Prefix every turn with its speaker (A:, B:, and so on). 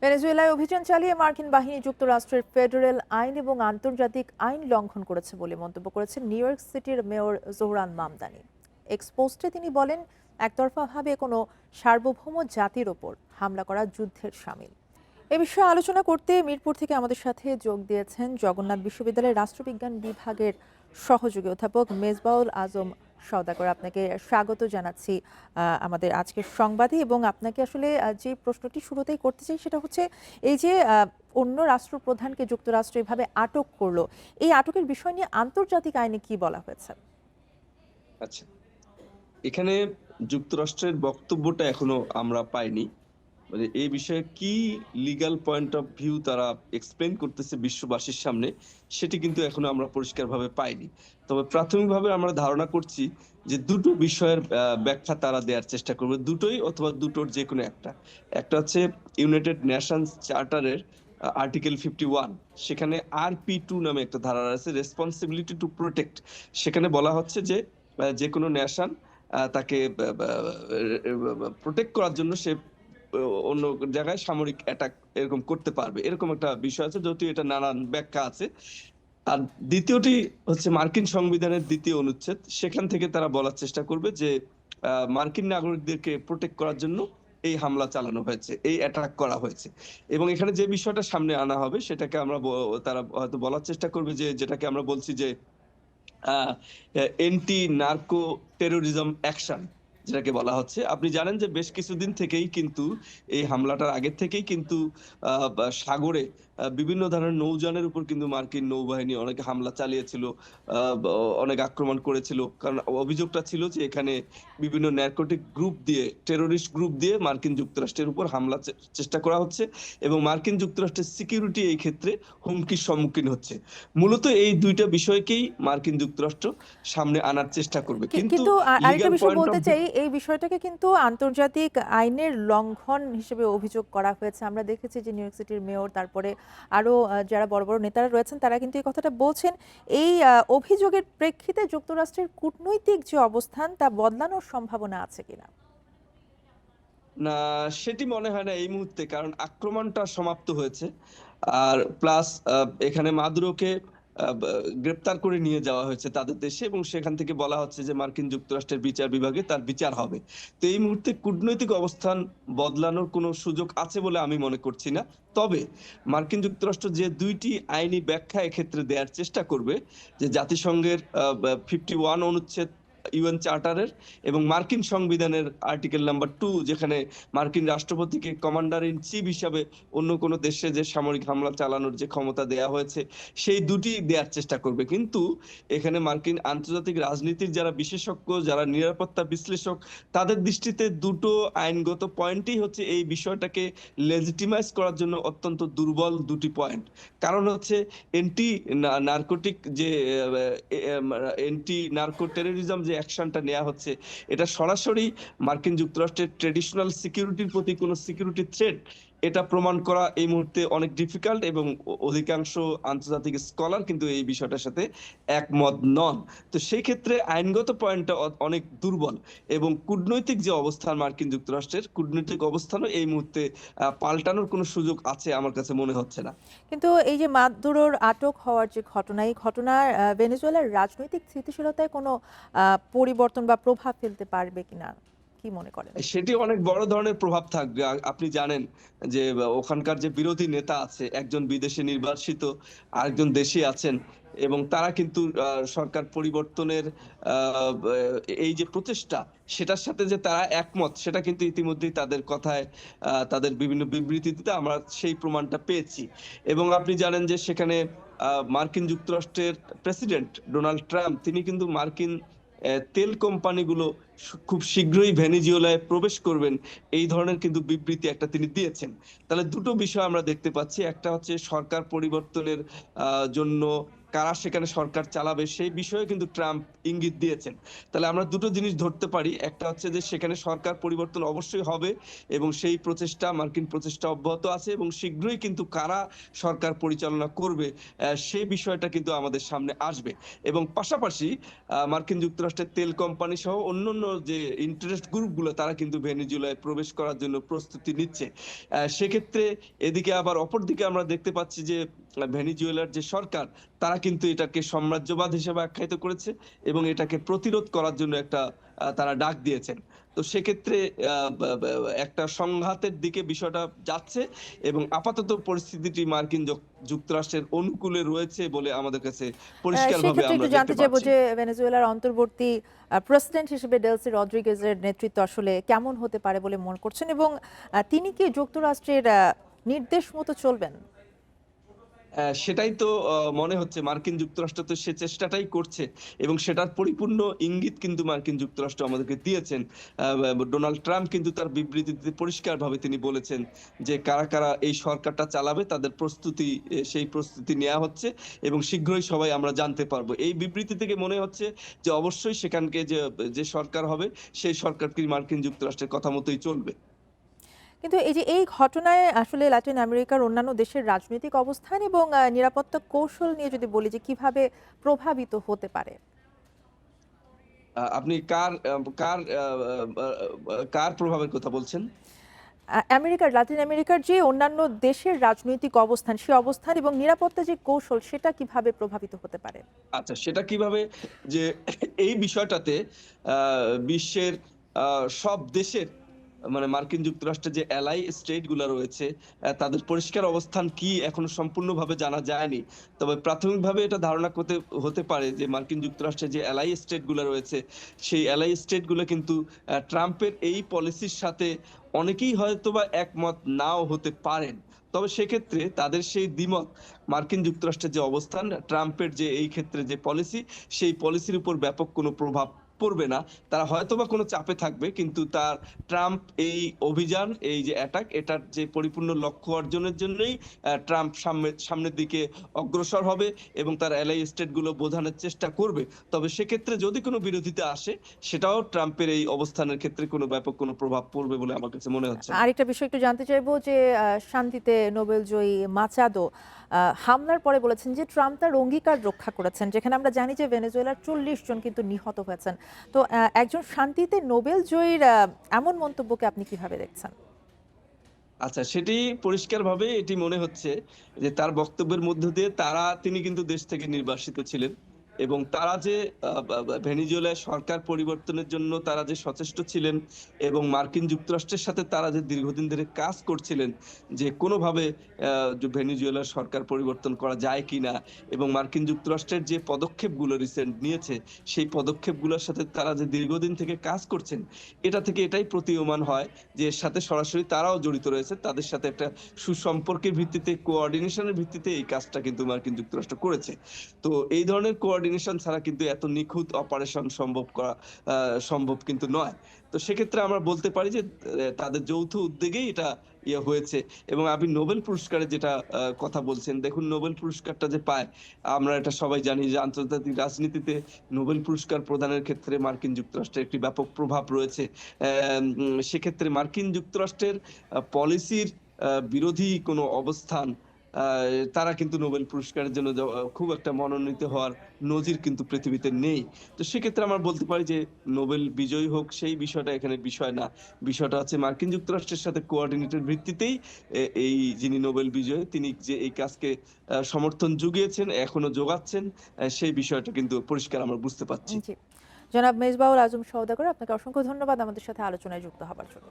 A: ভেনেজুয়েলায় অভিযান চালিয়ে মার্কিন বাহিনী যুক্তরাষ্ট্রের ফেডারেল আইন এবং আন্তর্জাতিক আইন লঙ্ঘন করেছে বলে মন্তব্য করেছেন নিউ ইয়র্ক সিটির মেয়র জোহরান মামদানি। এক্স পোস্টে তিনি বলেন, একতরফাভাবে কোনো সার্বভৌম জাতির ওপর হামলা করা যুদ্ধের শামিল। এ বিষয়ে আলোচনা করতে মিরপুর থেকে আমাদের সাথে যোগ দিয়েছেন জগন্নাথ বিশ্ববিদ্যালয়ের রাষ্ট্রবিজ্ঞান বিভাগের সহযোগী অধ্যাপক মেজবাউল আজম সওদাগর। আপনাকে স্বাগত জানাচ্ছি আমাদের আজকের সংবাদে। এবং আপনাকে আসলে যে প্রশ্নটি শুরুতেই করতে চাই সেটা হচ্ছে, এই যে অন্য রাষ্ট্রপ্রধানকে যুক্তরাষ্ট্র এভাবে আটক করলো, এই আটকের বিষয় নিয়ে আন্তর্জাতিক আইনে কি বলা হয়েছে?
B: আচ্ছা, এখানে যুক্তরাষ্ট্রের বক্তব্যটা এখনো আমরা পাইনি। মানে এই বিষয়ে কি লিগ্যাল পয়েন্ট অফ ভিউ তারা এক্সপ্লেন করতেছে বিশ্ববাসীর সামনে, সেটি কিন্তু এখনো আমরা পরিষ্কারভাবে পাইনি। তবে প্রাথমিকভাবে আমরা ধারণা করছি যে দুটো বিষয়ের ব্যাখ্যা তারা দেওয়ার চেষ্টা করবে, দুটোই অথবা দুটোর যে কোনো একটা। একটা হচ্ছে ইউনাইটেড নেশনস চার্টারের আর্টিকেল 51, সেখানে RP2 নামে একটা ধারা আছে, রেসপন্সিবিলিটি টু প্রোটেক্ট। সেখানে বলা হচ্ছে যে যে কোনো নেশন তাকে প্রোটেক্ট করার জন্য সে অন্য জায়গায় সামরিক অ্যাটাক এরকম করতে পারবে, এরকম একটা বিষয় আছে, যদিও এটা নানান ব্যাখ্যা আছে। আর দ্বিতীয়টি হচ্ছে মার্কিন সংবিধানের 2য় অনুচ্ছেদ, সেখান থেকে তারা বলার চেষ্টা করবে যে মার্কিন নাগরিকদেরকে প্রোটেক্ট করার জন্য এই হামলা চালানো হয়েছে, এই অ্যাটাক করা হয়েছে। এবং এখানে যে বিষয়টা সামনে আনা হবে সেটাকে আমরা তারা হয়তো বলার চেষ্টা করবে যে, যেটাকে আমরা বলছি যে এন্টি নার্কো টেরোরিজম অ্যাকশন, যেটাকে বলা হচ্ছে। আপনি জানেন যে বেশ কিছুদিন থেকেই কিন্তু এই হামলাটার আগে থেকেই কিন্তু সাগরে বিভিন্ন ধরনের নৌযানের উপর কিন্তু মার্কিন নৌবাহিনী অনেক হামলা চালিয়েছিল, অনেক আক্রমণ করেছিল। কারণ অভিযোগটা ছিল যে এখানে বিভিন্ন ন্যারকোটিক গ্রুপ দিয়ে, টেরোরিস্ট গ্রুপ দিয়ে মার্কিন যুক্তরাষ্ট্রের উপর হামলা চেষ্টা করা হচ্ছে এবং মার্কিন যুক্তরাষ্ট্রের সিকিউরিটি এই ক্ষেত্রে হুমকির সম্মুখীন হচ্ছে। মূলত এই দুইটা বিষয়কেই মার্কিন যুক্তরাষ্ট্র সামনে আনার চেষ্টা করবে। কিন্তু
A: কিন্তু আরেকটা
B: লিগ্যাল
A: বিষয়
B: পয়েন্ট অফ
A: বলতে
B: ভিউ,
A: চাই, এই বিষয়টাকে কিন্তু আন্তর্জাতিক আইনের লঙ্ঘন হিসেবে অভিযোগ করা হয়েছে। আমরা দেখেছি যে নিউ ইয়র্ক সিটির মেয়র, তারপরে আরো যারা বড় বড় নেতারা রয়েছেন, তারা কিন্তু এই কথাটা বলছেন। এই অভিযোগের প্রেক্ষিতে যুক্তরাষ্ট্রের কূটনৈতিক যে অবস্থান, তা বদলানোর সম্ভাবনা আছে কিনা?
B: না, সেটি মনে হয় না এই মুহূর্তে, কারণ আক্রমণটা সমাপ্ত হয়েছে। আর প্লাস এখানে মাদুরোকে গ্রেপ্তার করে নিয়ে যাওয়া হয়েছে তাদের দেশে এবং সেখান থেকে বলা হচ্ছে যে মার্কিন যুক্তরাষ্ট্রের বিচার বিভাগে তার বিচার হবে। তো এই মুহূর্তে কূটনৈতিক অবস্থান বদলানোর কোনো সুযোগ আছে বলে আমি মনে করছি না। তবে মার্কিন যুক্তরাষ্ট্র যে দুইটি আইনি ব্যাখ্যা এক্ষেত্রে দেওয়ার চেষ্টা করবে, যে জাতিসংঘের 51 অনুচ্ছেদ ইউএন চার্টারের এবং মার্কিন সংবিধানের আর্টিকেল নাম্বার 2, যেখানে মার্কিন রাষ্ট্রপতিকে কমান্ডার ইন চিফ হিসাবে অন্য কোনো দেশে যে সামরিক হামলা চালানোর যে ক্ষমতা দেয়া হয়েছে, সেই দুটি দেওয়ার চেষ্টা করবে। কিন্তু এখানে মার্কিন আন্তর্জাতিক রাজনীতির যারা বিশেষজ্ঞ, যারা নিরাপত্তা বিশ্লেষক, তাদের দৃষ্টিতে দুটো আইনগত পয়েন্টই হচ্ছে এই বিষয়টাকে লেজিটিমাইজ করার জন্য অত্যন্ত দুর্বল দুটি পয়েন্ট। কারণ হচ্ছে এন্টি নার্কোটিক যে এন্টি নার্কো টেরোরিজম যে অ্যাকশনটা নেওয়া হচ্ছে, এটা সরাসরি মার্কিন যুক্তরাষ্ট্রের ট্রেডিশনাল সিকিউরিটির প্রতি কোনো সিকিউরিটি থ্রেট, এটা প্রমাণ করা এই মুহূর্তে অনেক ডিফিকাল্ট এবং অধিকাংশ আন্তর্জাতিক স্কলার কিন্তু এই বিষয়টার সাথে একমত নন। তো সেই ক্ষেত্রে আইনগত পয়েন্টটা অনেক দুর্বল এবং কূটনৈতিক যে অবস্থান মার্কিন যুক্তরাষ্ট্রের, কূটনৈতিক অবস্থানও এই মুহূর্তে পাল্টানোর কোনো সুযোগ আছে আমার কাছে মনে হচ্ছে না।
A: কিন্তু এই যে মাদুরোর আটক হওয়ার যে ঘটনা, এই ঘটনার ভেনেজুয়েলার রাজনৈতিক স্থিতিশীলতায় কোনো পরিবর্তন বা প্রভাব ফেলতে পারবে কিনা, কি মনে করেন?
B: সেটি অনেক বড় ধরনের প্রভাব থাকবে। আপনি জানেন যে ওখানকার যে বিরোধী নেতা আছে, একজন বিদেশে নির্বাসিত, আরেকজন দেশে আছেন এবং তারা কিন্তু সরকার পরিবর্তনের এই যে প্রচেষ্টা, সেটার সাথে যে তারা একমত, সেটা কিন্তু ইতিমধ্যেই তাদের কথায়, তাদের বিভিন্ন বিবৃতিতে আমরা সেই প্রমাণটা পেয়েছি। এবং আপনি জানেন যে সেখানে মার্কিন যুক্তরাষ্ট্রের প্রেসিডেন্ট ডোনাল্ড ট্রাম্প, তিনি কিন্তু মার্কিন তেল কোম্পানিগুলো খুব শীঘ্রই ভেনেজুয়েলায় প্রবেশ করবেন, এই ধরনের কিন্তু বিবৃতি একটা তিনি দিয়েছেন। তাহলে দুটো বিষয় আমরা দেখতে পাচ্ছি, একটা হচ্ছে সরকার পরিবর্তনের জন্য কারা সেখানে সরকার চালাবে সেই বিষয়ে কিন্তু ট্রাম্প ইঙ্গিত দিয়েছেন। তাহলে আমরা দুটো জিনিস ধরতে পারি। একটা হচ্ছে যে সেখানে সরকার পরিবর্তন অবশ্যই হবে এবং সেই প্রচেষ্টা মার্কিন প্রচেষ্টা অব্যাহত আছে এবং শীঘ্রই কিন্তু কারা সরকার পরিচালনা করবে সেই বিষয়টা কিন্তু আমাদের সামনে আসবে। এবং পাশাপাশি মার্কিন যুক্তরাষ্ট্রের তেল কোম্পানি সহ অন্যান্য যে ইন্টারেস্ট গ্রুপগুলো তারা কিন্তু ভেনেজুয়েলায় প্রবেশ করার জন্য প্রস্তুতি নিচ্ছে। সেক্ষেত্রে এদিকে আবার অপরদিকে আমরা দেখতে পাচ্ছি যে ভেনেজুয়েলার যে সরকার তারা কিন্তু এটাকে সাম্রাজ্যবাদ হিসেবে আখ্যায়িত করেছে এবং এটাকে প্রতিরোধ করার জন্য একটা তারা ডাক দিয়েছেন। তো সেক্ষেত্রে একটা সংঘাতের দিকে বিষয়টা যাচ্ছে এবং আপাতত পরিস্থিতিটি মার্কিন যুক্তরাষ্ট্রের অনুকূলে রয়েছে বলে আমাদের কাছে পরিষ্কারভাবে
A: সেক্ষেত্রে
B: আমরা
A: একটু জানতে
B: দেখতে
A: চাইবো
B: পাচ্ছি।
A: যে ভেনেজুয়েলার অন্তর্বর্তী প্রেসিডেন্ট হিসেবে ডেলসি রদ্রিগেজের নেতৃত্ব আসলে কেমন হতে পারে বলে মনে করছেন এবং তিনি কি যুক্তরাষ্ট্রের নির্দেশ মতো চলবেন?
B: সেটাই তো মনে হচ্ছে মার্কিন যুক্তরাষ্ট্র তো সে চেষ্টাটাই করছে এবং সেটার পরিপূর্ণ ইঙ্গিত কিন্তু মার্কিন যুক্তরাষ্ট্র আমাদেরকে দিয়েছেন। ডোনাল্ড ট্রাম্প কিন্তু তার বিবৃতিতে পরিষ্কারভাবে তিনি বলেছেন যে কারা এই সরকারটা চালাবে তাদের প্রস্তুতি সেই প্রস্তুতি নেয়া হচ্ছে এবং শীঘ্রই সবাই আমরা জানতে পারবো। এই বিবৃতি থেকে মনে হচ্ছে যে অবশ্যই সেখানকে যে সরকার হবে সেই সরকারটি মার্কিন যুক্তরাষ্ট্রের কথা মতোই চলবে।
A: কিন্তু এই যে এই ঘটনায় আসলে লাতিন আমেরিকার অন্যান্য দেশের রাজনৈতিক অবস্থান এবং নিরাপত্তা কৌশল নিয়ে যদি বলি যে কিভাবে প্রভাবিত হতে পারে?
B: আপনি কার প্রভাবের কথা বলছেন?
A: লাতিন আমেরিকার যে অন্যান্য দেশের রাজনৈতিক অবস্থান, সে অবস্থান এবং নিরাপত্তা যে কৌশল সেটা কিভাবে প্রভাবিত হতে পারে?
B: আচ্ছা, সেটা কিভাবে যে এই বিষয়টাতে আ বিশ্বের সব দেশের মানে মার্কিন যুক্তরাষ্ট্রের যে এলাই স্টেট গুলা রয়েছে, তাদের পরিষ্কার অবস্থান কি এখনো সম্পূর্ণভাবে জানা যায়নি। তবে প্রাথমিকভাবে এটা ধারণা হতে পারে যে মার্কিন যুক্তরাষ্ট্রের যে এলাই স্টেট গুলা রয়েছে, সেই এলাই স্টেট গুলা কিন্তু ট্রাম্পের এই পলিসির সাথে অনেকেই হয়তোবা একমত নাও হতে পারেন। তবে সেক্ষেত্রে তাদের সেই দ্বিমত মার্কিন যুক্তরাষ্ট্রের যে অবস্থান, ট্রাম্পের যে এই ক্ষেত্রে যে পলিসি, সেই পলিসির উপর ব্যাপক কোনো প্রভাব পড়বে না। তারা হয়তোবা কোনো চাপে থাকবে কিন্তু ট্রাম্প এই অভিযান, এই যে অ্যাটাক এটার যে পরিপূর্ণ লক্ষ্য অর্জনের জন্যই ট্রাম্প সামনের দিকে অগ্রসর হবে এবং তার এলাই স্টেট গুলো বোঝানোর চেষ্টা করবে। তবে সেক্ষেত্রে যদি কোনো বিরোধিতা আসে সেটাও ট্রাম্পের এই অবস্থানের ক্ষেত্রে কোনো ব্যাপক কোনো প্রভাব পড়বে বলে আমার কাছে মনে হচ্ছে না।
A: আরেকটা বিষয় একটু জানতে চাইবো যে শান্তিতে নোবেলজয়ী মাচাদো হামলার পরে বলেছেন যে ট্রাম্প তার অঙ্গীকার রক্ষা করেছেন, যেখানে আমরা জানি যে ভেনেজুয়েলার ৪০ জন কিন্তু নিহত হয়েছেন। তো একজন শান্তিতে নোবেলজয়ীর এমন মন্তব্যকে আপনি কিভাবে দেখছেন?
B: আচ্ছা, সেটি পরিষ্কারভাবে এটি মনে হচ্ছে যে তার বক্তব্যের মধ্য দিয়ে তিনি কিন্তু দেশ থেকে নির্বাসিত ছিলেন এবং তারা যে ভেনেজুয়েলায় সরকার পরিবর্তনের জন্য তারা যে সচেষ্ট ছিলেন এবং মার্কিন যুক্তরাষ্ট্রের সাথে তারা যে দীর্ঘদিন ধরে কাজ করছিলেন যে কোনোভাবে যে ভেনেজুয়েলার সরকার পরিবর্তন করা যায় কিনা এবং মার্কিন যুক্তরাষ্ট্রের যে পদক্ষেপগুলো রিসেন্ট নিয়েছে সেই পদক্ষেপগুলোর সাথে তারা যে দীর্ঘদিন থেকে কাজ করছেন, এটা থেকে এটাই প্রতীয়মান হয় যে এর সাথে সরাসরি তারাও জড়িত রয়েছে। তাদের সাথে একটা সুসম্পর্কের ভিত্তিতে কোঅর্ডিনেশনের ভিত্তিতে এই কাজটা কিন্তু মার্কিন যুক্তরাষ্ট্র করেছে। তো এই ধরনের কোঅর্ডিনেশন ছাড়া কিন্তু এত নিখুঁত অপারেশন সম্ভব কিন্তু নয়। তো সেক্ষেত্রে আমরা বলতে পারি যে তাদের যৌথ উদ্যোগেই এটা হয়েছে এবং আপনি নোবেল পুরস্কারের যেটা কথা বলছেন, দেখুন নোবেল পুরস্কারটা যে পায়, আমরা এটা সবাই জানি যে আন্তর্জাতিক রাজনীতিতে নোবেল পুরস্কার প্রদানের ক্ষেত্রে মার্কিন যুক্তরাষ্ট্রের একটি ব্যাপক প্রভাব রয়েছে। সেক্ষেত্রে মার্কিন যুক্তরাষ্ট্রের পলিসির বিরোধী কোনো অবস্থান আ তারা কিন্তু নোবেল পুরস্কারের জন্য খুব একটা মনোনীত হওয়ার নজির কিন্তু পৃথিবীতে নেই। তো সেক্ষেত্রে আমরা বলতে পারি যে নোবেল বিজয়ী হোক সেই বিষয়টা এখানে বিষয় না। বিষয়টা হচ্ছে মার্কিন যুক্তরাষ্ট্রের সাথে কোঅর্ডিনেটের ভিত্তিতেই এই যিনি নোবেল বিজয়ী তিনি যে এই কাজকে সমর্থন জুগিয়েছেন, এখনো যোগাচ্ছেন সেই বিষয়টা কিন্তু পরিষ্কার আমরা বুঝতে পারছি।
A: জি, জনাব মেজবাহুল আজম সওদাগর, আপনাকে অসংখ্য ধন্যবাদ আমাদের সাথে আলোচনায় যুক্ত হবার জন্য।